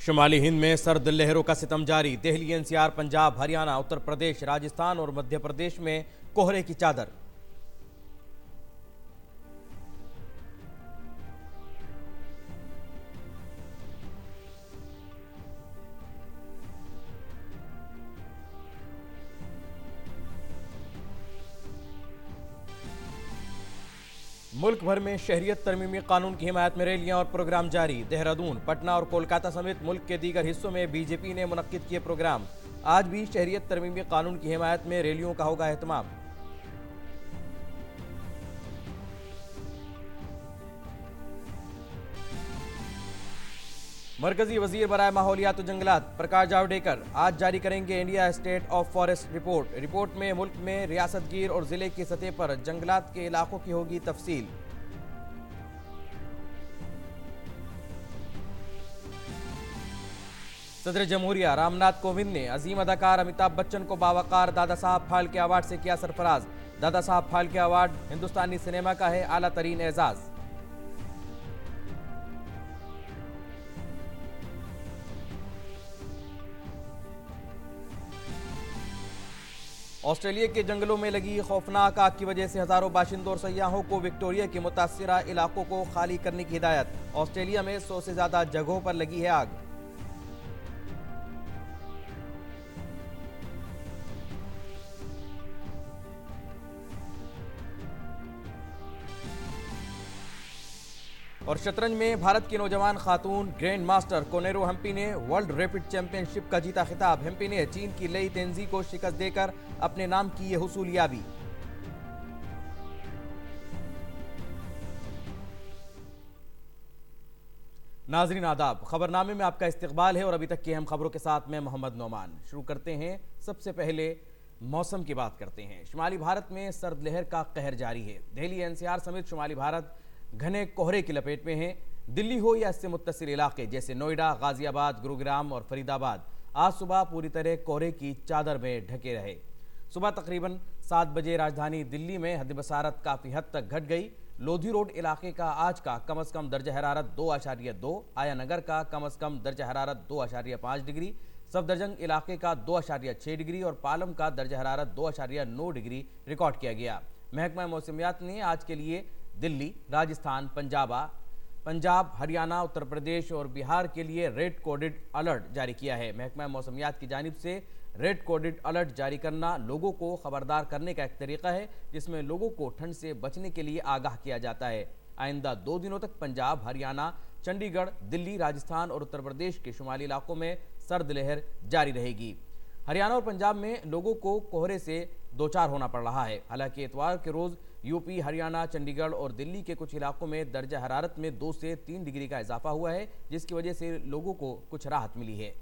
शुमाली हिंद में सर्द लहरों का सितम जारी। दिल्ली, एनसीआर, पंजाब, हरियाणा, उत्तर प्रदेश, राजस्थान और मध्य प्रदेश में कोहरे की चादर। मुल्क भर में शहरियत तरमीमी कानून की हिमायत में रैलियां और प्रोग्राम जारी। देहरादून, पटना और कोलकाता समेत मुल्क के दीगर हिस्सों में बीजेपी ने मुनक्किद किए प्रोग्राम। आज भी शहरियत तरमीमी कानून की हिमायत में रैलियों का होगा एहतमाम। मरकजी वजीर बराए माहौलियात और जंगलात प्रकाश जावड़ेकर आज जारी करेंगे India state of forest report. Report में मुल्क में रियासतगीर और जिले की सतह पर जंगलात के इलाकों की होगी तफसील। सदर जमहूरिया रामनाथ कोविंद ने अजीम अदाकार अमिताभ बच्चन को बावकार दादा साहब फाल्के अवार्ड से किया सरफराज। दादा साहब फाल्के अवार्ड हिंदुस्तानी सिनेमा का है आला तरीन एजाज। ऑस्ट्रेलिया के जंगलों में लगी खौफनाक आग की वजह से हजारों बाशिंदों और सयाहों को विक्टोरिया के मुतासिरा इलाकों को खाली करने की हिदायत। ऑस्ट्रेलिया में 100 से ज्यादा जगहों पर लगी है आग। और शतरंज में भारत की नौजवान खातून ग्रैंड मास्टर कोनेरो हम्पी ने वर्ल्ड रैपिड चैंपियनशिप का जीता खिताब। हम्पी ने चीन की लई तेंजी को शिकस्त देकर अपने नाम की यह हुसूलियाबी। नाजरीन आदाब, खबरनामे में आपका इस्तकबाल है और अभी तक की अहम खबरों के साथ मैं मोहम्मद नौमान। शुरू करते हैं। सबसे पहले मौसम की बात करते हैं। शुमाली भारत में सर्द लहर का कहर जारी है। दिल्ली, एनसीआर समेत शुमाली भारत घने कोहरे की लपेट में हैं। दिल्ली हो या इससे मुत्तसिल इलाके जैसे नोएडा, गाजियाबाद, गुरुग्राम और फरीदाबाद आज सुबह पूरी तरह कोहरे की चादर में ढके रहे। सुबह तकरीबन 7 बजे राजधानी दिल्ली में हद बसारत काफ़ी हद तक घट गई। लोधी रोड इलाके का आज का कम अज़ कम दर्जा हरारत 2.2, आया नगर का कम अज़ कम दर्जा हरारत 2.5 डिग्री, सफदरजंग इलाके का 2.6 डिग्री और पालम का दर्जा हरारत 2.9 डिग्री रिकॉर्ड किया गया। महकमा मौसमियात ने आज के लिए दिल्ली, राजस्थान, पंजाब, हरियाणा, उत्तर प्रदेश और बिहार के लिए रेड कोडेड अलर्ट जारी किया है। महकमा मौसमियात की जानिब से रेड कोडेड अलर्ट जारी करना लोगों को खबरदार करने का एक तरीका है जिसमें लोगों को ठंड से बचने के लिए आगाह किया जाता है। आइंदा 2 दिनों तक पंजाब, हरियाणा, चंडीगढ़, दिल्ली, राजस्थान और उत्तर प्रदेश के शुमाली इलाकों में सर्द लहर जारी रहेगी। हरियाणा और पंजाब में लोगों को कोहरे से दो चार होना पड़ रहा है। हालांकि इतवार के रोज़ यूपी, हरियाणा, चंडीगढ़ और दिल्ली के कुछ इलाकों में दर्जा हरारत में 2 से 3 डिग्री का इजाफा हुआ है, जिसकी वजह से लोगों को कुछ राहत मिली है।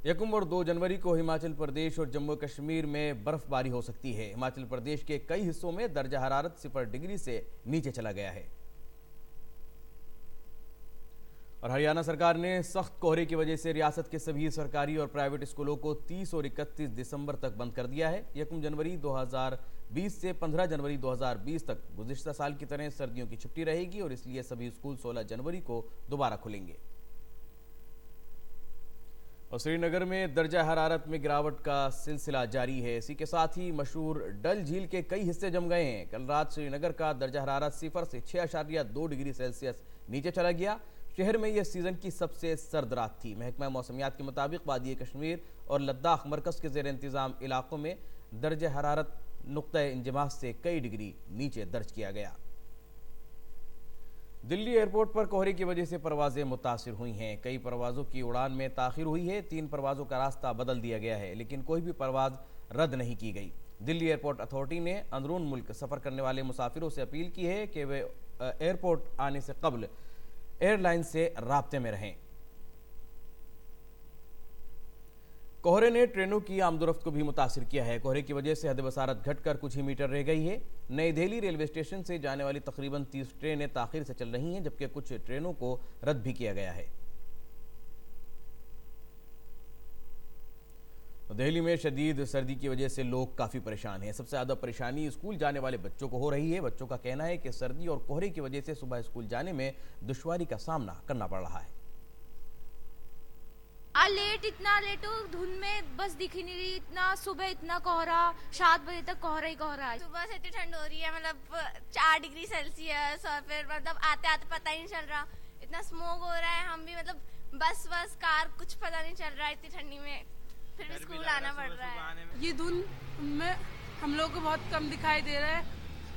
1 और 2 जनवरी को हिमाचल प्रदेश और जम्मू कश्मीर में बर्फबारी हो सकती है। हिमाचल प्रदेश के कई हिस्सों में दर्जा हरारत 0 डिग्री से नीचे चला गया है। और हरियाणा सरकार ने सख्त कोहरे की वजह से रियासत के सभी सरकारी और प्राइवेट स्कूलों को 30 और 31 दिसंबर तक बंद कर दिया है। 1 जनवरी 2020 से 15 जनवरी 2020 तक गुज़िश्ता साल की तरह सर्दियों की छुट्टी रहेगी और इसलिए सभी स्कूल 16 जनवरी को दोबारा खुलेंगे। और श्रीनगर में दर्जा हरारत में गिरावट का सिलसिला जारी है। इसी के साथ ही मशहूर डल झील के कई हिस्से जम गए हैं। कल रात श्रीनगर का दर्जा हरारत 0 से 6.2 डिग्री सेल्सियस नीचे चला गया। शहर में यह सीज़न की सबसे सर्द रात थी। महकमा मौसमियात के मुताबिक वादी कश्मीर और लद्दाख मरकज़ के ज़ेर इंतज़ाम इलाकों में दर्ज हरारत नुक्ता इंजमाह से कई डिग्री नीचे दर्ज किया गया। दिल्ली एयरपोर्ट पर कोहरे की वजह से परवाज़ें मुतासिर हुई हैं। कई परवाज़ों की उड़ान में ताख़िर हुई है। 3 परवाज़ों का रास्ता बदल दिया गया है, लेकिन कोई भी परवाज़ रद्द नहीं की गई। दिल्ली एयरपोर्ट अथॉरिटी ने अंदरून मुल्क सफ़र करने वाले मुसाफिरों से अपील की है कि वे एयरपोर्ट आने से कबल एयरलाइन से राब्ते में रहें। कोहरे ने ट्रेनों की आमदोरफ्त को भी मुतासिर किया है। कोहरे की वजह से हद बसारत घटकर कुछ ही मीटर रह गई है। नई दिल्ली रेलवे स्टेशन से जाने वाली तकरीबन 30 ट्रेनें ताख़ीर से चल रही हैं, जबकि कुछ ट्रेनों को रद्द भी किया गया है। दिल्ली में शदीद सर्दी की वजह से लोग काफ़ी परेशान हैं। सबसे ज़्यादा परेशानी स्कूल जाने वाले बच्चों को हो रही है। बच्चों का कहना है कि सर्दी और कोहरे की वजह से सुबह स्कूल जाने में दुश्वारी का सामना करना पड़ रहा है। लेट, इतना लेट हो, धुंध में बस दिख ही नहीं रही। इतना सुबह इतना कोहरा, 7 बजे तक कोहरा ही कोहरा है। सुबह से इतनी ठंड हो रही है, मतलब 4 डिग्री सेल्सियस, और फिर मतलब आते आते पता ही नहीं चल रहा, इतना स्मोक हो रहा है। हम भी मतलब बस कार कुछ पता नहीं चल रहा है इतनी ठंडी में, फिर भी स्कूल आना पड़ रहा है। ये धुंध में हम लोग को बहुत कम दिखाई दे रहा है,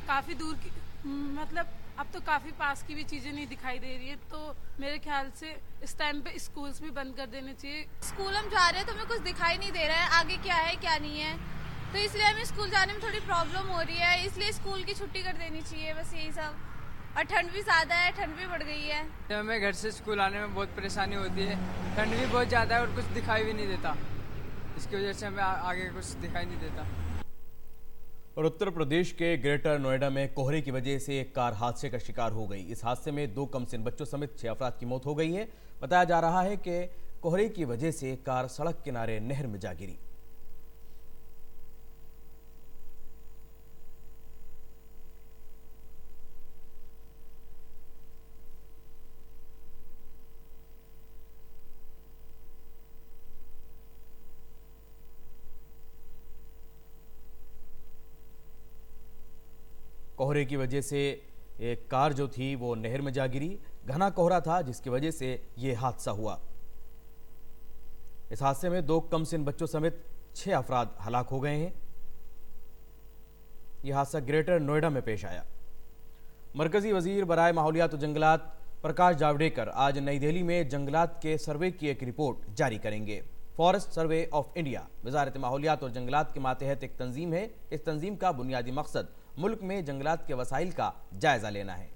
काफ़ी दूर की, मतलब अब तो काफ़ी पास की भी चीज़ें नहीं दिखाई दे रही है। तो मेरे ख्याल से इस टाइम पे स्कूल्स भी बंद कर देने चाहिए। स्कूल हम जा रहे हैं तो हमें कुछ दिखाई नहीं दे रहा है आगे क्या है क्या नहीं है, तो इसलिए हमें स्कूल जाने में थोड़ी प्रॉब्लम हो रही है, इसलिए स्कूल की छुट्टी कर देनी चाहिए, बस यही सब। और ठंड भी ज़्यादा है, ठंड भी बढ़ गई है। हमें घर से स्कूल आने में बहुत परेशानी होती है, ठंड भी बहुत ज़्यादा है और कुछ दिखाई भी नहीं देता, इसकी वजह से हमें आगे कुछ दिखाई नहीं देता। और उत्तर प्रदेश के ग्रेटर नोएडा में कोहरे की वजह से एक कार हादसे का शिकार हो गई। इस हादसे में 2 कमसिन बच्चों समेत 6 अफराद की मौत हो गई है। बताया जा रहा है कि कोहरे की वजह से कार सड़क किनारे नहर में जा गिरी। कोहरे की वजह से एक कार जो थी वो नहर में जा गिरी। घना कोहरा था जिसकी वजह से ये हादसा हुआ। इस हादसे में 2 कमसिन बच्चों समेत 6 अफराद हलाक हो गए हैं। यह हादसा ग्रेटर नोएडा में पेश आया। मरकजी वजीर बराए माहौलियात और जंगलात प्रकाश जावड़ेकर आज नई दिल्ली में जंगलात के सर्वे की एक रिपोर्ट जारी करेंगे। फॉरेस्ट सर्वे ऑफ इंडिया वजारत माहौलियात और जंगलात के मातहत एक तंजीम है। इस तंजीम का बुनियादी मकसद मुल्क में जंगलात के वसाइल का जायजा लेना है।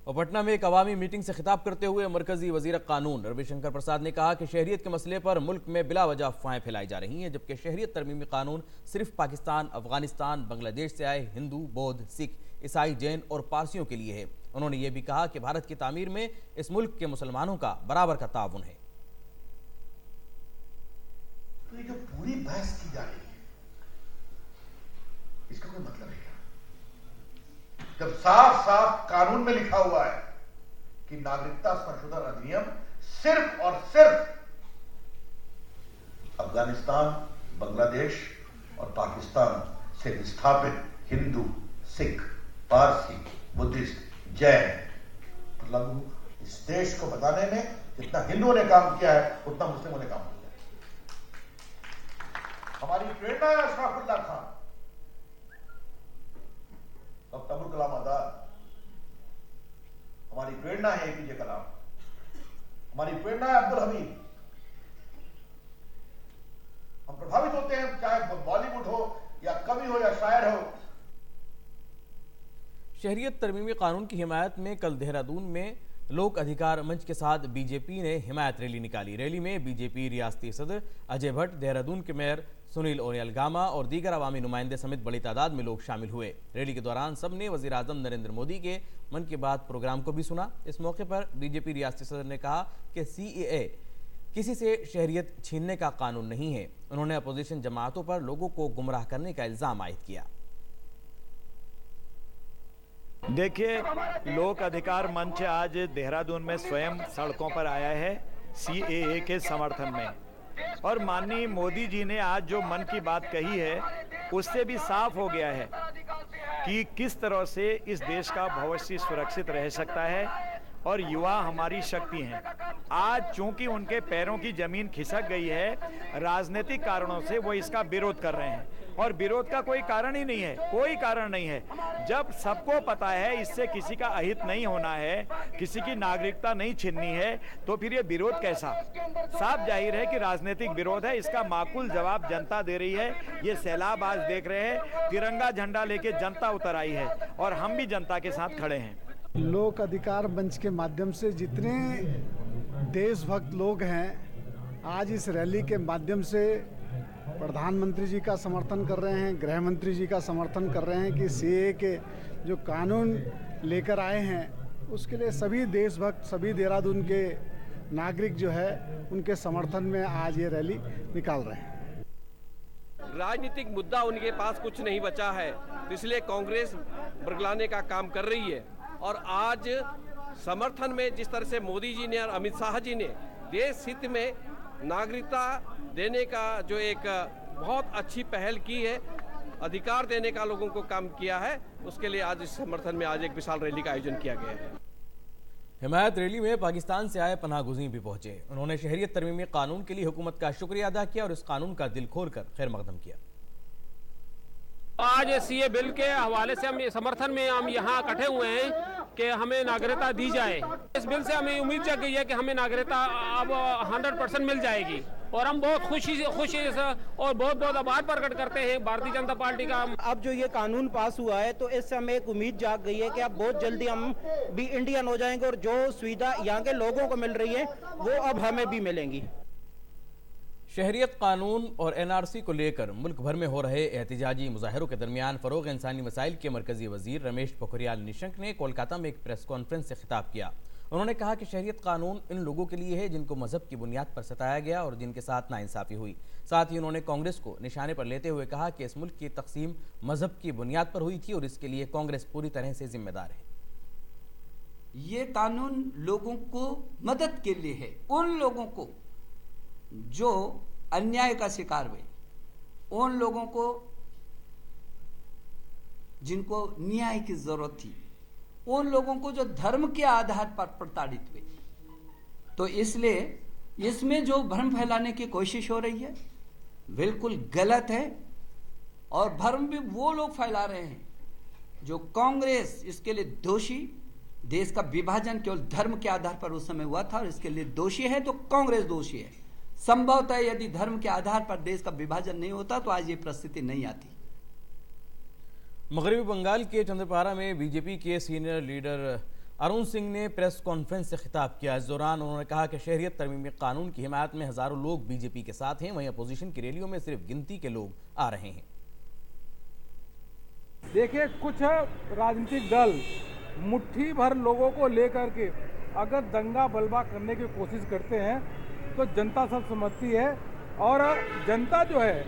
और पटना में एक अवामी मीटिंग से खिताब करते हुए मरकजी वजीर कानून रविशंकर प्रसाद ने कहा कि शहरियत के मसले पर मुल्क में बिला वजह अफवाहें फैलाई जा रही हैं, जबकि शहरियत तरमीमी कानून सिर्फ पाकिस्तान, अफगानिस्तान, बांग्लादेश से आए हिंदू, बौद्ध, सिख, ईसाई, जैन और पारसियों के लिए है। उन्होंने ये भी कहा कि भारत की तामीर में इस मुल्क के मुसलमानों का बराबर का ताउन है। तो ये जो पूरी बहस की जा रही है, इसका कोई मतलब है क्या? जब साफ साफ कानून में लिखा हुआ है कि नागरिकता संशोधन अधिनियम सिर्फ और सिर्फ अफगानिस्तान, बांग्लादेश और पाकिस्तान से विस्थापित हिंदू, सिख, पारसी, बुद्धिस्ट, जैन पर लागू होगा। इस देश को बताने में जितना हिंदुओं ने काम किया है उतना मुस्लिमों ने काम किया है। हमारी प्रेरणा है अशरफुल्लाह खान, डॉक्टर अब्दुल कलाम आजाद, हमारी प्रेरणा है एपीजे कलाम, हमारी प्रेरणा है अब्दुल हमीद। हम प्रभावित होते हैं, चाहे बॉलीवुड हो या कवि हो या शायर हो। शहरियत तरमीमी कानून की हिमायत में कल देहरादून में लोक अधिकार मंच के साथ बीजेपी ने हिमायत रैली निकाली। रैली में बीजेपी रियासती सदर अजय भट्ट, देहरादून के मेयर सुनील ओनियल गामा और दीगर अवामी नुमाइंदे समेत बड़ी तादाद में लोग शामिल हुए। रैली के दौरान सबने वज़ीर आज़म नरेंद्र मोदी के मन की बात प्रोग्राम को भी सुना। इस मौके पर बीजेपी रियासती सदर ने कहा कि CAA किसी से शहरियत छीनने का कानून नहीं है। उन्होंने अपोजिशन जमातों पर लोगों को गुमराह करने का इल्ज़ाम आयद किया। देखिए, लोक अधिकार मंच आज देहरादून में स्वयं सड़कों पर आया है CAA के समर्थन में, और माननीय मोदी जी ने आज जो मन की बात कही है उससे भी साफ हो गया है कि किस तरह से इस देश का भविष्य सुरक्षित रह सकता है और युवा हमारी शक्ति हैं। आज चूंकि उनके पैरों की जमीन खिसक गई है, राजनीतिक कारणों से वो इसका विरोध कर रहे हैं, और विरोध का कोई कारण ही नहीं है, कोई कारण नहीं है। जब सबको पता है इससे किसी का अहित नहीं होना है, किसी की नागरिकता नहीं छीननी है, तो फिर ये विरोध कैसा? साफ जाहिर है कि राजनीतिक विरोध है। इसका माकूल जवाब जनता दे रही है। ये सैलाब आज देख रहे हैं, तिरंगा झंडा लेके जनता उतर आई है और हम भी जनता के साथ खड़े हैं। लोक अधिकार मंच के माध्यम से जितने देशभक्त लोग हैं आज इस रैली के माध्यम से प्रधानमंत्री जी का समर्थन कर रहे हैं, गृह मंत्री जी का समर्थन कर रहे हैं कि CAA के जो कानून लेकर आए हैं उसके लिए सभी देशभक्त, सभी देहरादून के नागरिक जो है उनके समर्थन में आज ये रैली निकाल रहे हैं। राजनीतिक मुद्दा उनके पास कुछ नहीं बचा है, इसलिए कांग्रेस बरगलाने का काम कर रही है। और आज समर्थन में जिस तरह से मोदी जी ने और अमित शाह जी ने देश हित में नागरिकता देने का जो एक बहुत अच्छी पहल की है, अधिकार देने का लोगों को काम किया है, उसके लिए आज इस समर्थन में आज एक विशाल रैली का आयोजन किया गया है। हिमायत रैली में पाकिस्तान से आए पनाहगुज़ीर भी पहुंचे। उन्होंने शहरियत तरमीमी कानून के लिए हुकूमत का शुक्रिया अदा किया और इस कानून का दिल खोलकर खैर मकदम किया। आज सीए बिल के हवाले से हम समर्थन में हम यहाँ इकट्ठे हुए हैं कि हमें नागरिकता दी जाए। इस बिल से हमें उम्मीद जग गई है कि हमें नागरिकता अब 100% मिल जाएगी और हम बहुत खुशी और बहुत आभार प्रकट करते हैं भारतीय जनता पार्टी का। अब जो ये कानून पास हुआ है तो इससे हमें एक उम्मीद जाग गई है कि अब बहुत जल्दी हम भी इंडियन हो जाएंगे और जो सुविधा यहाँ के लोगों को मिल रही है वो अब हमें भी मिलेंगी। शहरियत कानून और एनआरसी को लेकर मुल्क भर में हो रहे एहतिजाजी मुजाहरों के दरमियान फरोग इंसानी मसाइल के मरकजी वजीर रमेश पोखरियाल निशंक ने कोलकाता में एक प्रेस कॉन्फ्रेंस से खिताब किया। उन्होंने कहा कि शहरियत कानून इन लोगों के लिए है जिनको मजहब की बुनियाद पर सताया गया और जिनके साथ नाइंसाफी हुई। साथ ही उन्होंने कांग्रेस को निशाने पर लेते हुए कहा कि इस मुल्क की तकसीम मजहब की बुनियाद पर हुई थी और इसके लिए कांग्रेस पूरी तरह से जिम्मेदार है। ये कानून लोगों को मदद के लिए है, उन लोगों को जो अन्याय का शिकार हुए, उन लोगों को जिनको न्याय की जरूरत थी, उन लोगों को जो धर्म के आधार पर प्रताड़ित हुए। तो इसलिए इसमें जो भ्रम फैलाने की कोशिश हो रही है बिल्कुल गलत है और भ्रम भी वो लोग फैला रहे हैं जो कांग्रेस इसके लिए दोषी, देश का विभाजन केवल धर्म के आधार पर उस समय हुआ था और इसके लिए दोषी है तो कांग्रेस दोषी है। संभवतः यदि धर्म के आधार पर देश का विभाजन नहीं होता तो आज ये परिस्थिति नहीं आती। मगरबी बंगाल के चंद्रपारा में बीजेपी के सीनियर लीडर अरुण सिंह ने प्रेस कॉन्फ्रेंस से खिताब किया। इस दौरान उन्होंने कहा कि शहरियत तरमीमी कानून की हिमायत में हजारों लोग बीजेपी के साथ हैं, वहीं अपोजिशन की रैलियों में सिर्फ गिनती के लोग आ रहे हैं। देखिए, कुछ राजनीतिक दल मुट्ठी भर लोगों को लेकर के अगर दंगा बलवा करने की कोशिश करते हैं तो जनता सब समझती है और जनता जो है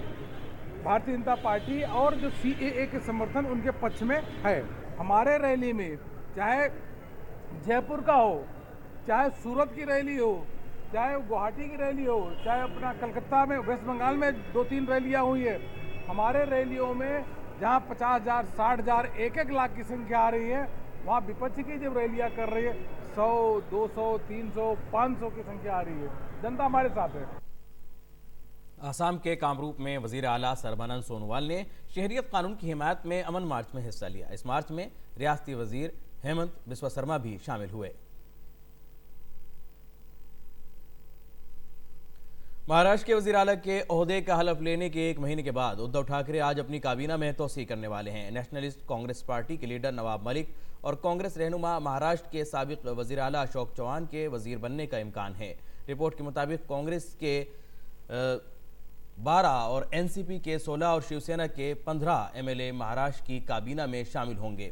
भारतीय जनता पार्टी और जो सीएए के समर्थन उनके पक्ष में है। हमारे रैली में चाहे जयपुर का हो, चाहे सूरत की रैली हो, चाहे गुवाहाटी की रैली हो, चाहे अपना कलकत्ता में, वेस्ट बंगाल में 2-3 रैलियां हुई है, हमारे रैलियों में जहां 50,000, 60,000, 1-1 लाख की संख्या आ रही है, वहाँ विपक्ष की जब रैलियां कर रही है 100, 200, 300, 500 की संख्या आ रही है। जनता हमारे साथ है। आसाम के कामरूप में वजीर आला सर्बानंद सोनोवाल ने शहरियत कानून की हिमायत में अमन मार्च में हिस्सा लिया। इस मार्च में रियासती वजीर हेमंत बिस्वा शर्मा भी शामिल हुए। महाराष्ट्र के वजीर आला के ओहदे का हलफ लेने के 1 महीने के बाद उद्धव ठाकरे आज अपनी काबीना में तोसी करने वाले हैं। नेशनलिस्ट कांग्रेस पार्टी के लीडर नवाब मलिक और कांग्रेस रहनुमा महाराष्ट्र के साबिक वजीर आला अशोक चौहान के वजीर बनने का इम्कान है। रिपोर्ट के मुताबिक कांग्रेस के 12 और एनसीपी के 16 और शिवसेना के 15 एमएलए महाराष्ट्र की काबीना में शामिल होंगे।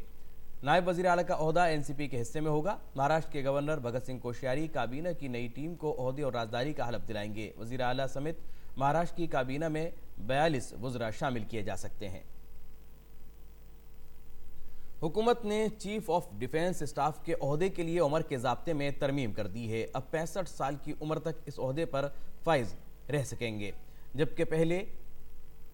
नायब वजीर आला का ओहदा एनसीपी के हिस्से में होगा। महाराष्ट्र के गवर्नर भगत सिंह कोश्यारी काबीना की नई टीम को ओहदे और राजदारी का हलफ दिलाएंगे। वजीर आला समेत महाराष्ट्र की काबीना में 42 वज़रा शामिल किए जा सकते हैं। हुकूमत ने चीफ ऑफ डिफेंस स्टाफ के ओहदे के लिए उम्र के ज़ाब्ते में तरमीम कर दी है। अब 65 साल की उम्र तक इस ओहदे पर फाइज रह सकेंगे, जबकि पहले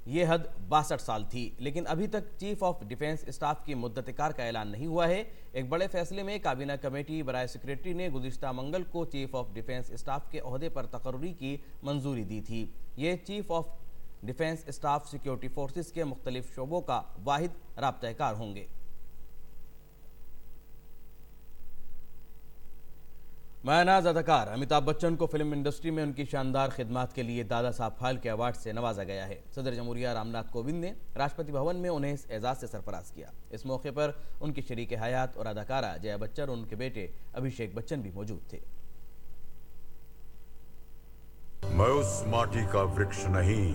ये हद 62 साल थी। लेकिन अभी तक चीफ ऑफ डिफेंस स्टाफ की मुद्दत-ए-कार का ऐलान नहीं हुआ है। एक बड़े फैसले में काबीना कमेटी बराए सेक्रेटरी ने गुज़िश्ता मंगल को चीफ ऑफ डिफेंस स्टाफ के ओहदे पर तकर्री की मंजूरी दी थी। ये chief of defence staff security forces के मुख्तलिफ शोबों का वाहिद राब्ता-ए-कार होंगे। मायनाज अदाकार अमिताभ बच्चन को फिल्म इंडस्ट्री में उनकी शानदार खिदमात के लिए दादा साहब फाल्के अवार्ड से नवाजा गया है। सदर जमहूरिया रामनाथ कोविंद ने राष्ट्रपति भवन में उन्हें इस एजाज से सरफराज किया। इस मौके पर उनकी शरीक हयात और अदाकारा जया बच्चन और उनके बेटे अभिषेक बच्चन भी मौजूद थे। मैं उस माटी का वृक्ष नहीं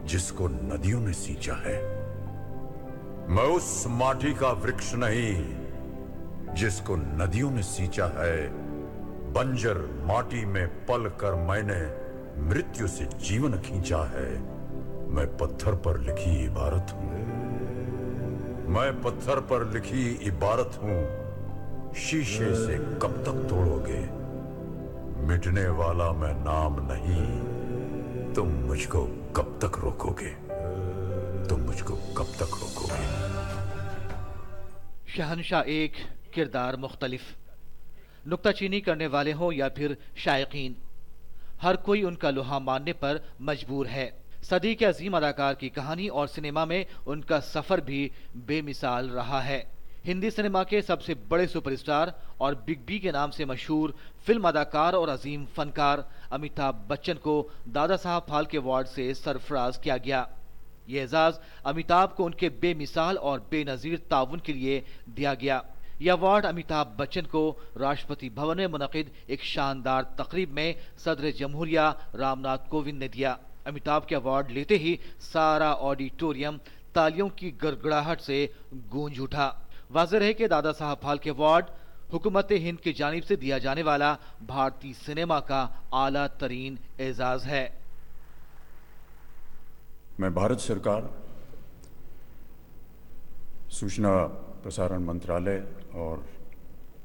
जिसको नदियों ने सींचा है, मैं उस माटी का वृक्ष नहीं जिसको नदियों ने सींचा है। बंजर माटी में पल कर मैंने मृत्यु से जीवन खींचा है। मैं पत्थर पर लिखी इबारत हूं, मैं पत्थर पर लिखी इबारत हूं। शीशे से कब तक तोड़ोगे? मिटने वाला मैं नाम नहीं, तुम मुझको कब तक रोकोगे? तुम मुझको कब तक रोकोगे? शहनशाह एक, किरदार मुख्तलिफ। नुक्ताचीनी करने वाले हों या फिर शायकीन, हर कोई उनका लोहा मानने पर मजबूर है। सदी के अजीम अदाकार की कहानी और सिनेमा में उनका सफर भी बेमिसाल रहा है। हिंदी सिनेमा के सबसे बड़े सुपरस्टार और बिग बी के नाम से मशहूर फिल्म अदाकार और अजीम फनकार अमिताभ बच्चन को दादा साहब फाल्के अवार्ड से सरफराज किया गया। ये एजाज अमिताभ को उनके बेमिसाल और बेनजीर ताउन के लिए दिया गया। यह अवार्ड अमिताभ बच्चन को राष्ट्रपति भवन में मुनक़िद एक शानदार तकरीब में सदर जमहूरिया रामनाथ कोविंद ने दिया। अमिताभ के अवार्ड लेते ही सारा ऑडिटोरियम तालियों की गड़गड़ाहट से गूंज उठा। वाज़ेह है कि दादा साहब फाल्के अवार्ड हुकूमत हिंद की जानिब से दिया जाने वाला भारतीय सिनेमा का आला तरीन एजाज है। मैं भारत सरकार, सूचना प्रसारण मंत्रालय और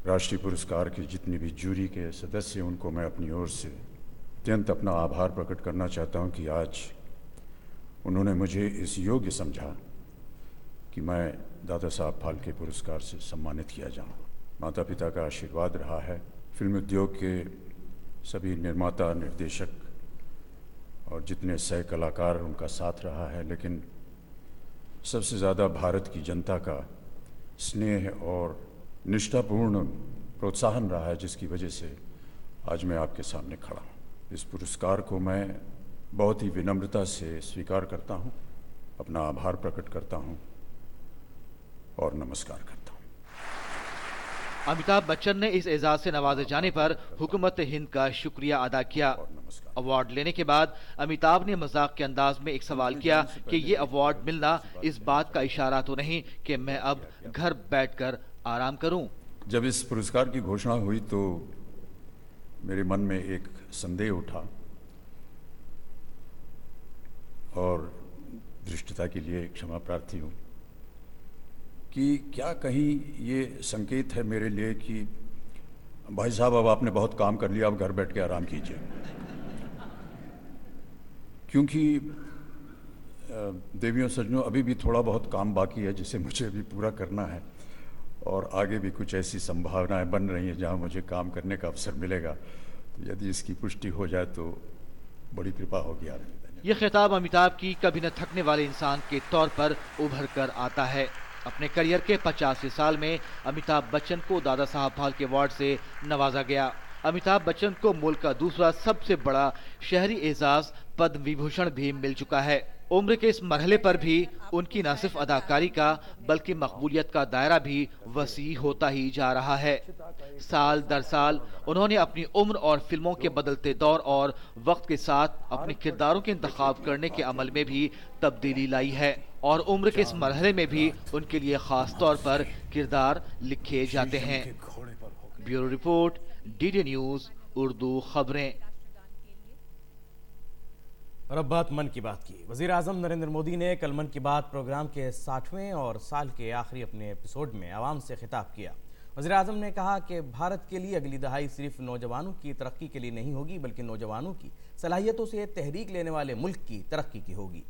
राष्ट्रीय पुरस्कार के जितने भी जूरी के सदस्य हैं, उनको मैं अपनी ओर से अत्यंत अपना आभार प्रकट करना चाहता हूं कि आज उन्होंने मुझे इस योग्य समझा कि मैं दादा साहब फाल्के पुरस्कार से सम्मानित किया जाऊं। माता पिता का आशीर्वाद रहा है, फिल्म उद्योग के सभी निर्माता, निर्देशक और जितने सह कलाकार, उनका साथ रहा है, लेकिन सबसे ज़्यादा भारत की जनता का स्नेह और निष्ठापूर्ण प्रोत्साहन रहा है, जिसकी वजह से आज मैं आपके सामने खड़ा हूँ। इस पुरस्कार को मैं बहुत ही विनम्रता से स्वीकार करता हूँ, अपना आभार प्रकट करता हूँ और नमस्कार करता हूँ। अमिताभ बच्चन ने इस एजाज से नवाजे जाने पर हुकूमत हिंद का शुक्रिया अदा किया। अवार्ड लेने के बाद अमिताभ ने मजाक के अंदाज में एक सवाल किया कि ये अवार्ड मिलना इस बात का इशारा तो नहीं कि मैं अब घर बैठकर आराम करूं। जब इस पुरस्कार की घोषणा हुई तो मेरे मन में एक संदेह उठा और दृष्टता के लिए क्षमा प्रार्थी हूँ कि क्या कहीं ये संकेत है मेरे लिए कि भाई साहब अब आपने बहुत काम कर लिया, अब घर बैठ के आराम कीजिए। क्योंकि देवियों सज्जनों, अभी भी थोड़ा बहुत काम बाकी है जिसे मुझे अभी पूरा करना है और आगे भी कुछ ऐसी संभावनाएं बन रही हैं जहां मुझे काम करने का अवसर मिलेगा। तो यदि इसकी पुष्टि हो जाए तो बड़ी कृपा होगी आपकी। ये खिताब अमिताभ की कभी न थकने वाले इंसान के तौर पर उभर कर आता है। अपने करियर के 50वें साल में अमिताभ बच्चन को दादा साहब फाल्के अवार्ड से नवाजा गया। अमिताभ बच्चन को मुल्क का दूसरा सबसे बड़ा शहरी एजाज पद्म विभूषण भी मिल चुका है। उम्र के इस मरहले पर भी उनकी न सिर्फ अदाकारी का बल्कि मकबूलियत का दायरा भी वसी होता ही जा रहा है। साल दर साल उन्होंने अपनी उम्र और फिल्मों के बदलते दौर और वक्त के साथ अपने किरदारों के इंतखाब करने के अमल में भी तब्दीली लाई है और उम्र के इस मरहले में भी उनके लिए खास तौर पर किरदार लिखे जाते हैं। Bureau report, DD news Urdu खबरें। और अब बात मन की बात की। वज़ीर आज़म नरेंद्र मोदी ने कल मन की बात प्रोग्राम के 60वें और साल के आखिरी अपने एपिसोड में आवाम से खिताब किया। वज़ीर आज़म ने कहा कि भारत के लिए अगली दहाई सिर्फ नौजवानों की तरक्की के लिए नहीं होगी, बल्कि नौजवानों की सलाहियतों से तहरीक लेने वाले मुल्क की तरक्की की होगी।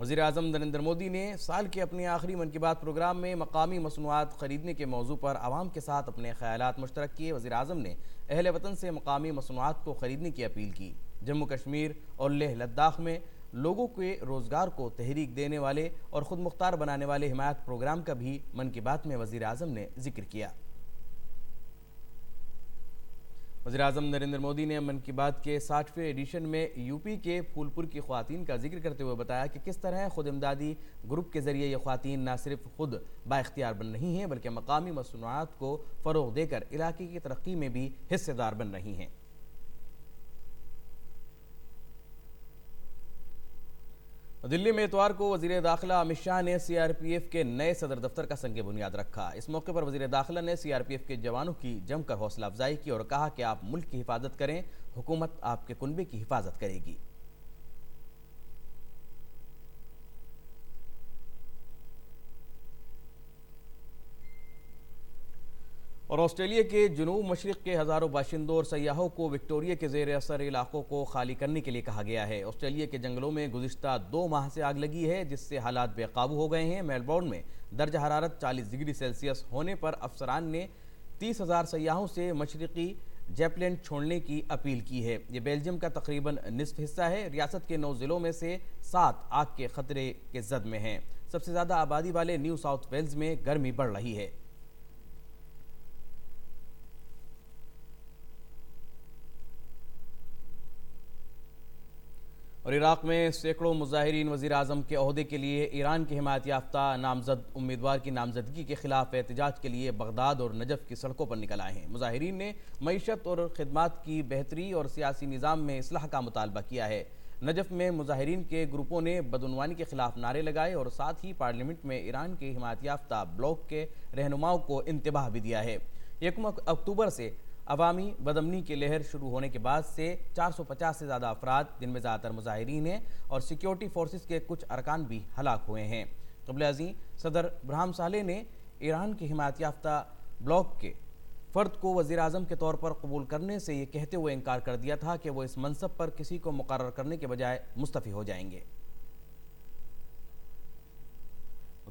वज़ीर आज़म नरेंद्र मोदी ने साल के अपने आखिरी मन की बात प्रोग्राम में मकामी मसनूआत खरीदने के मौजू पर आवाम के साथ अपने ख्यालात मुश्तरक किए। वज़ीर आज़म ने अहले वतन से मकामी मसनूआत को खरीदने की अपील की। जम्मू कश्मीर और लेह लद्दाख में लोगों के रोज़गार को तहरीक देने वाले और ख़ुद मुख्तार बनाने वाले हिमायत प्रोग्राम का भी मन की बात में वज़ीर आज़म ने जिक्र किया। वज़ीर आज़म नरेंद्र मोदी ने मन की बात के 60वें एडिशन में यूपी के फूलपुर की ख़वातीन का जिक्र करते हुए बताया कि किस तरह खुद इमदादी ग्रुप के ज़रिए ये ख़वातीन न सिर्फ खुद बाइख्तियार बन रही हैं, बल्कि मकामी मसनूआत को फ़रोग़ देकर इलाके की तरक्की में भी हिस्सेदार बन रही हैं। दिल्ली में इतवार को वज़ीर दाखिला अमित शाह ने CRPF के नए सदर दफ्तर का संग बुनियाद रखा। इस मौके पर वज़ीर दाखिला ने CRPF के जवानों की जमकर हौसला अफजाई की और कहा कि आप मुल्क की हिफाजत करें, हुकूमत आपके कुनबे की हिफाजत करेगी। और ऑस्ट्रेलिया के जुनूब मशरिक के हज़ारों बाशिंदों और सयाहों को विक्टोरिया के ज़ेर असर इलाकों को खाली करने के लिए कहा गया है। ऑस्ट्रेलिया के जंगलों में गुज़िश्ता 2 माह से आग लगी है, जिससे हालात बेकाबू हो गए हैं। मेलबोर्न में दर्ज हरारत 40 डिग्री सेल्सियस होने पर अफसरान ने 30,000 सयाहों से मशरिकी जेपलैंड छोड़ने की अपील की है। ये बेल्जियम का तकरीबन निस्फ हिस्सा है। रियासत के 9 ज़िलों में से 7 आग के खतरे के जद में हैं। सबसे ज़्यादा आबादी वाले न्यू साउथ वेल्स में गर्मी बढ़ रही है। और इराक़ में सैकड़ों मुजाहिरीन वज़ीर आज़म के ओहदे के लिए ईरान के हिमायत याफ्ता नामजद उम्मीदवार की नामजदगी के खिलाफ एहतजाज के लिए बगदाद और नजफ़ की सड़कों पर निकल आए हैं। मुजाहिरीन ने मईशत और खिदमात की बेहतरी और सियासी निज़ाम में इस्लाह का मुतालबा किया है। नजफ़ में मुजाहिरीन के ग्रुपों ने बदउनवानी के खिलाफ नारे लगाए और साथ ही पार्लियामेंट में ईरान के हिमायत याफ्ता ब्लॉक के रहनुमाओं को इंतबाह भी दिया है। 1 अक्टूबर से अवामी बदमनी की लहर शुरू होने के बाद से 450 से ज़्यादा अफराद, जिनमें ज़्यादातर मुजाहिरीन हैं और सिक्योरिटी फोर्सेस के कुछ अरकान भी हलाक हुए हैं। क़ब्ल-ए-आज़ीं सदर इब्राहिम सालेह ने ईरान के हिमायत याफ्ता ब्लॉक के फ़र्द को वज़ीर आज़म के तौर पर कबूल करने से ये कहते हुए इनकार कर दिया था कि वो इस मनसब पर किसी को मुकर्रर करने के बजाय मुस्तफ़ी हो जाएंगे।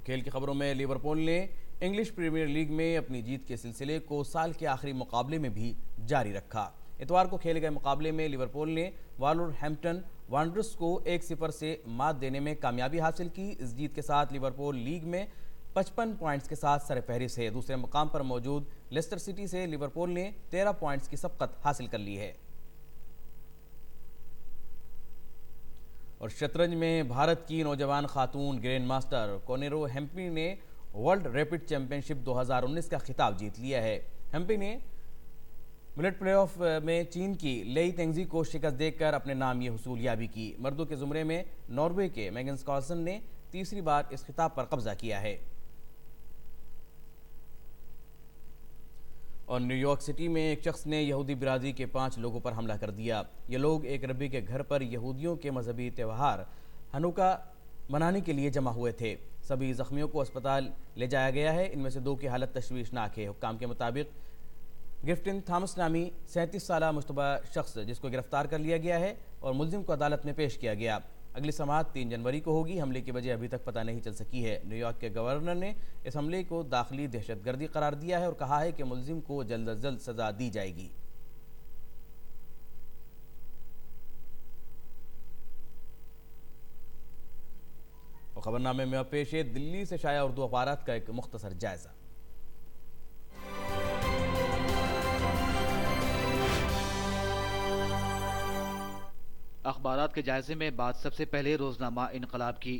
खेल की खबरों में लिवरपूल ने इंग्लिश प्रीमियर लीग में अपनी जीत के सिलसिले को साल के आखिरी मुकाबले में भी जारी रखा। इतवार को खेले गए मुकाबले में लिवरपूल ने वुलवरहैम्पटन वांडरर्स को 1-0 से मात देने में कामयाबी हासिल की। इस जीत के साथ लिवरपूल लीग में 55 पॉइंट्स के साथ सरफहरिस्त है। दूसरे मुकाम पर मौजूद लेस्टर सिटी से लिवरपूल ने 13 पॉइंट्स की सबकत हासिल कर ली है। और शतरंज में भारत की नौजवान खातून ग्रैंड मास्टर कोनेरो हेम्पी ने वर्ल्ड रैपिड चैंपियनशिप 2019 का खिताब जीत लिया है। हेम्पी ने मिनट प्लेऑफ में चीन की लेई तेंगजी को शिकस्त देकर अपने नाम ये हुसूलियाबी की। मर्दों के जुमरे में नॉर्वे के मैग्नस कार्लसन ने तीसरी बार इस खिताब पर कब्जा किया है। और न्यूयॉर्क सिटी में एक शख्स ने यहूदी बिरादरी के 5 लोगों पर हमला कर दिया। ये लोग एक रब्बी के घर पर यहूदियों के मजहबी त्यौहार हनुका मनाने के लिए जमा हुए थे। सभी जख्मियों को अस्पताल ले जाया गया है। इनमें से 2 की हालत तशवीशनाक है। हुक्काम के मुताबिक गिफ्टिन थॉमस नामी 37 साला मुश्तबा शख्स जिसको गिरफ्तार कर लिया गया है और मुलजिम को अदालत में पेश किया गया। अगली समाअत 3 जनवरी को होगी। हमले की वजह अभी तक पता नहीं चल सकी है। न्यूयॉर्क के गवर्नर ने इस हमले को दाखिली दहशतगर्दी करार दिया है और कहा है कि मुलजिम को जल्द अज जल्द सजा दी जाएगी। और खबरनामे में अब पेश है दिल्ली से शाया उर्दू अखबारात का एक मुख्तसर जायजा। अखबारात के जायजे में बात सबसे पहले रोजनामा इनकलाब की।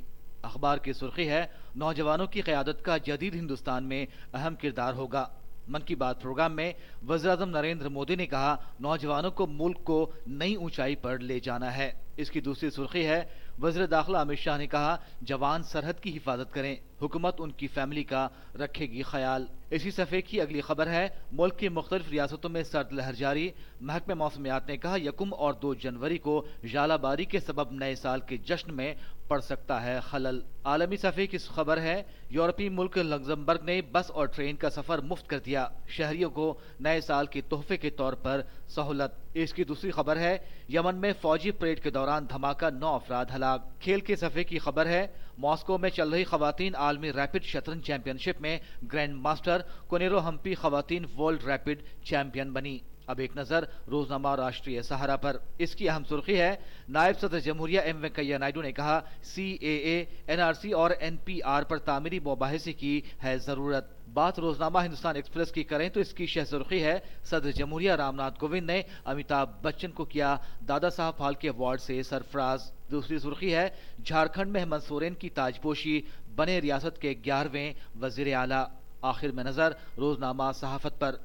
अखबार की सुर्खी है नौजवानों की क़यादत का जदीद हिंदुस्तान में अहम किरदार होगा। मन की बात प्रोग्राम में वज़ीर-ए-आज़म नरेंद्र मोदी ने कहा नौजवानों को मुल्क को नई ऊंचाई पर ले जाना है। इसकी दूसरी सुर्खी है वज़ीर दाखिला अमित शाह ने कहा जवान सरहद की हिफाजत करें, हुकूमत उनकी फैमिली का रखेगी ख्याल। इसी सफ़े की अगली खबर है मुल्क की मुख्तलिफ रियासतों में सर्द लहर जारी। महकमे मौसमियात ने कहा 1 और 2 जनवरी को जालाबारी के सबब नए साल के जश्न में पड़ सकता है खलल। आलमी सफ़े की खबर है यूरोपीय मुल्क लग्जमबर्ग ने बस और ट्रेन का सफर मुफ्त कर दिया, शहरियों को नए साल के तोहफे के तौर पर सहूलत। इसकी दूसरी खबर है यमन में फौजी परेड के दौरान धमाका, 9 अफराद हलाक। खेल के सफ़े की खबर है मॉस्को में चल रही खवातीन आलमी रैपिड शतरंज चैंपियनशिप में ग्रैंड मास्टर कोनेरो हम्पी खवातीन वर्ल्ड रैपिड चैंपियन बनी। अब एक नजर रोजनामा राष्ट्रीय सहारा पर। इसकी अहम सुर्खी है नायब सदर जमहूरिया एम वेंकैया नायडू ने कहा CAA, NRC और NPR पर तामीरी मुबाहिसे की है जरूरत। बात रोजनामा हिंदुस्तान एक्सप्रेस की करें तो इसकी शह सुर्खी है सदर जमहूरिया रामनाथ कोविंद ने अमिताभ बच्चन को किया दादा साहब फाल्के अवार्ड से सरफराज। दूसरी सुर्खी है झारखंड में हेमंत सोरेन की ताजपोशी, बने रियासत के 11वें वजीर आला। आखिर में नजर रोजनामा सहाफत पर।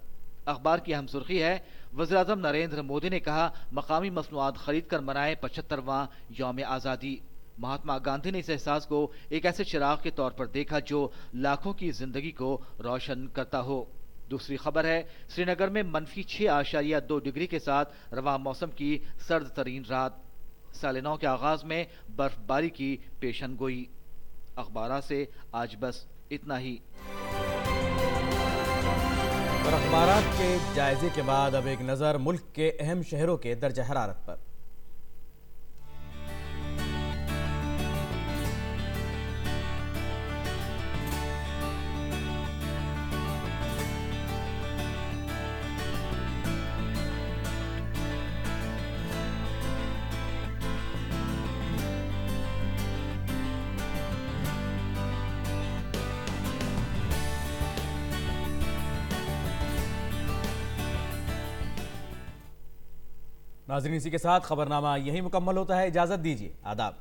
अखबार की अहम सुर्खी है वज़ीर-ए-आज़म नरेंद्र मोदी ने कहा मकामी मसनूआत खरीद कर मनाएं 75वां यौम आज़ादी। महात्मा गांधी ने इस एहसास को एक ऐसे चिराग के तौर पर देखा जो लाखों की जिंदगी को रोशन करता हो। दूसरी खबर है श्रीनगर में -6.2 डिग्री के साथ रवा मौसम की सर्द तरीन रात। साल नौ के आगाज में बर्फबारी की पेशन गोई। अखबार से आज बस इतना ही। और अखबारात के जायजे के बाद अब एक नज़र मुल्क के अहम शहरों के दर्जा हरारत पर। नाज़रीन, इसी के साथ खबरनामा यही मुकम्मल होता है। इजाज़त दीजिए, आदाब।